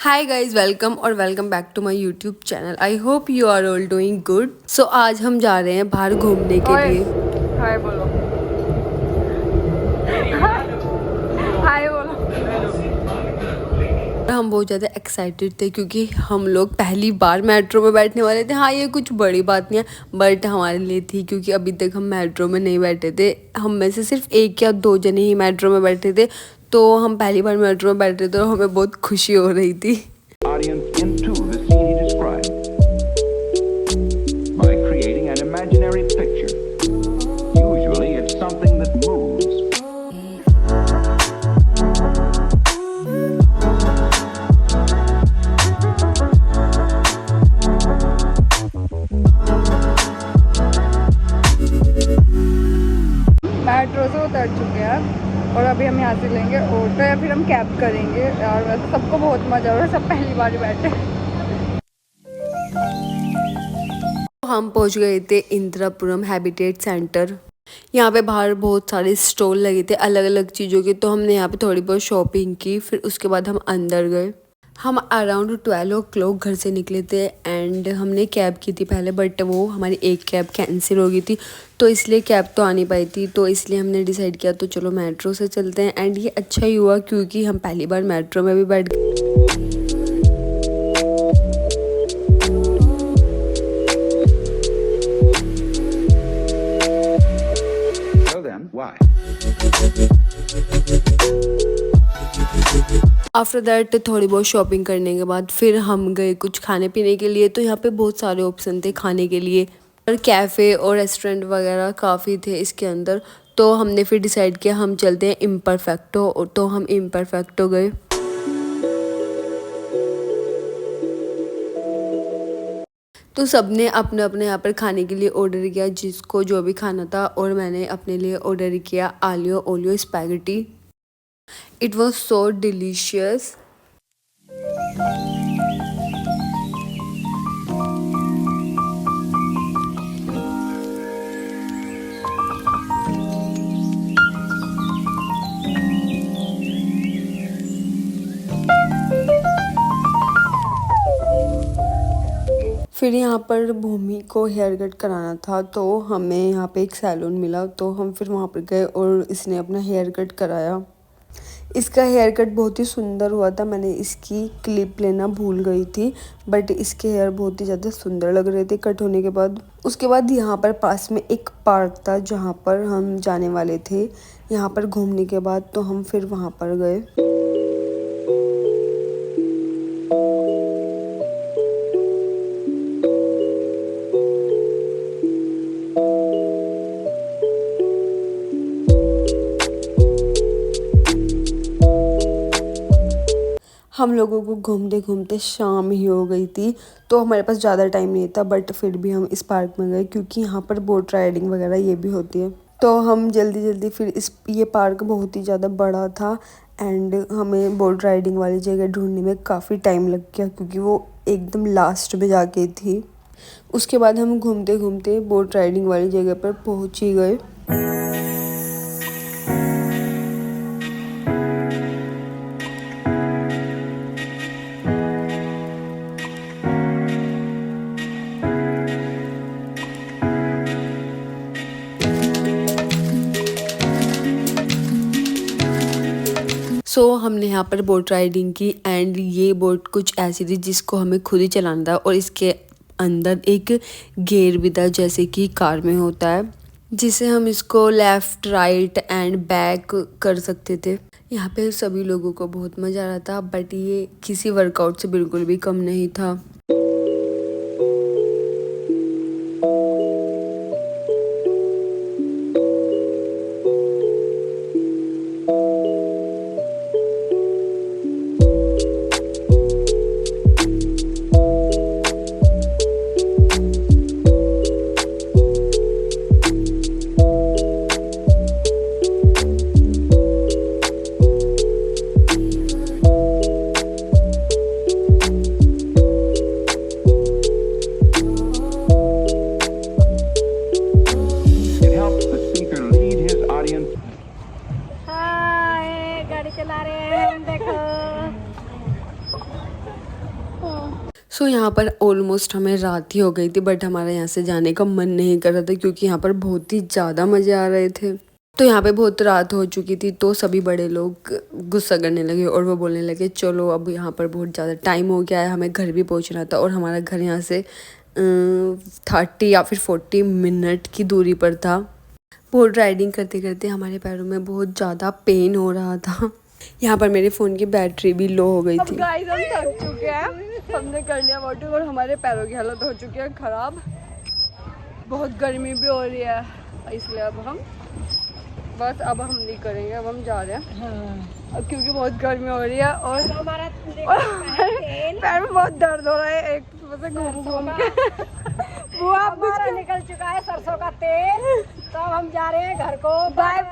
Hi guys welcome back to my YouTube channel. I hope you are all doing good. So आज हम जा रहे हैं बाहर घूमने के ओए, लिए। हाय बोलो। हाय बोलो। हम बहुत ज़्यादा एक्साइटेड थे क्योंकि हम लोग पहली बार मेट्रो में बैठने वाले थे। हाँ, ये कुछ बड़ी बात नहीं है बट हमारे लिए थी क्योंकि अभी तक हम मेट्रो में नहीं बैठे थे। हम में से सिर्फ एक या दो जने ही मेट्रो में बैठे थे, तो हम पहली बार मेट्रो में बैठे थे और हमें बहुत खुशी हो रही थी। Audience into the scene he described by creating an imaginary picture. Usually it's something that moves. Metro से उतर चुके हैं और अभी हम यहाँ से लेंगे ऑटो या फिर हम कैब करेंगे। और वैसे सबको बहुत मज़ा आ रहा है, सब पहली बार बैठे। हम पहुंच गए थे इंदिरापुरम हैबिटेट सेंटर। यहाँ पे बाहर बहुत सारे स्टॉल लगे थे अलग अलग चीज़ों के, तो हमने यहाँ पे थोड़ी बहुत शॉपिंग की। फिर उसके बाद हम अंदर गए। हम अराउंड 12 o'clock घर से निकले थे एंड हमने कैब की थी पहले, बट वो हमारी एक कैब कैंसिल हो गई थी, तो इसलिए कैब तो आ नहीं पाई थी। तो इसलिए हमने डिसाइड किया तो चलो मेट्रो से चलते हैं। एंड ये अच्छा ही हुआ क्योंकि हम पहली बार मेट्रो में भी बैठ गए। So then, why? After that थोड़ी बहुत शॉपिंग करने के बाद फिर हम गए कुछ खाने पीने के लिए। तो यहाँ पे बहुत सारे ऑप्शन थे खाने के लिए और कैफ़े और रेस्टोरेंट वगैरह काफ़ी थे इसके अंदर। तो हमने फिर डिसाइड किया हम चलते हैं इम्परफेक्टो, तो हम इम्परफेक्टो गए। तो सबने अपने अपने यहाँ पर खाने के लिए ऑर्डर किया, जिसको जो भी खाना था। और मैंने अपने लिए ऑर्डर किया aglio olio spaghetti. It was so delicious. फिर यहाँ पर भूमि को हेयर कट कराना था, तो हमें यहाँ पे एक सैलून मिला, तो हम फिर वहाँ पर गए और इसने अपना हेयर कट कराया। इसका हेयर कट बहुत ही सुंदर हुआ था। मैंने इसकी क्लिप लेना भूल गई थी, बट इसके हेयर बहुत ही ज़्यादा सुंदर लग रहे थे कट होने के बाद। उसके बाद यहाँ पर पास में एक पार्क था जहाँ पर हम जाने वाले थे यहाँ पर घूमने के बाद, तो हम फिर वहाँ पर गए। हम लोगों को घूमते घूमते शाम ही हो गई थी, तो हमारे पास ज़्यादा टाइम नहीं था, बट फिर भी हम इस पार्क में गए क्योंकि यहाँ पर बोट राइडिंग वगैरह ये भी होती है। तो हम जल्दी जल्दी फिर ये पार्क बहुत ही ज़्यादा बड़ा था एंड हमें बोट राइडिंग वाली जगह ढूंढने में काफ़ी टाइम लग गया क्योंकि वो एकदम लास्ट में जाके थी। उसके बाद हम घूमते घूमते बोट राइडिंग वाली जगह पर पहुँच ही गए। हमने यहाँ पर बोट राइडिंग की एंड ये बोट कुछ ऐसी थी जिसको हमें खुद ही चलाना था और इसके अंदर एक गियर भी था जैसे कि कार में होता है, जिसे हम इसको लेफ़्ट राइट एंड बैक कर सकते थे। यहाँ पे सभी लोगों को बहुत मज़ा आ रहा था, बट ये किसी वर्कआउट से बिल्कुल भी कम नहीं था। हाय, गाड़ी चला रहे हैं हम, देखो। सो यहाँ पर ऑलमोस्ट हमें रात ही हो गई थी, बट हमारा यहाँ से जाने का मन नहीं कर रहा था क्योंकि यहाँ पर बहुत ही ज़्यादा मज़े आ रहे थे। तो यहाँ पे बहुत रात हो चुकी थी, तो सभी बड़े लोग गुस्सा करने लगे और वो बोलने लगे चलो अब यहाँ पर बहुत ज़्यादा टाइम हो गया है, हमें घर भी पहुँचना था। और हमारा घर यहाँ से 30 या फिर 40 मिनट की दूरी पर था। बोट राइडिंग करते करते हमारे पैरों में बहुत ज़्यादा पेन हो रहा था। यहाँ पर मेरे फ़ोन की बैटरी भी लो हो गई अब थी। गाइस हम थक चुके हैं, हमने कर लिया वोटिंग और हमारे पैरों की हालत हो चुकी है ख़राब। बहुत गर्मी भी हो रही है, इसलिए अब हम नहीं करेंगे, अब हम जा रहे हैं। अब क्योंकि बहुत गर्मी हो रही है और हमारा पैर में बहुत दर्द हो रहा है, एक से घूम के बुआ हमारा निकल चुका है सरसों का तेल। तो हम जा रहे हैं घर को, बाय।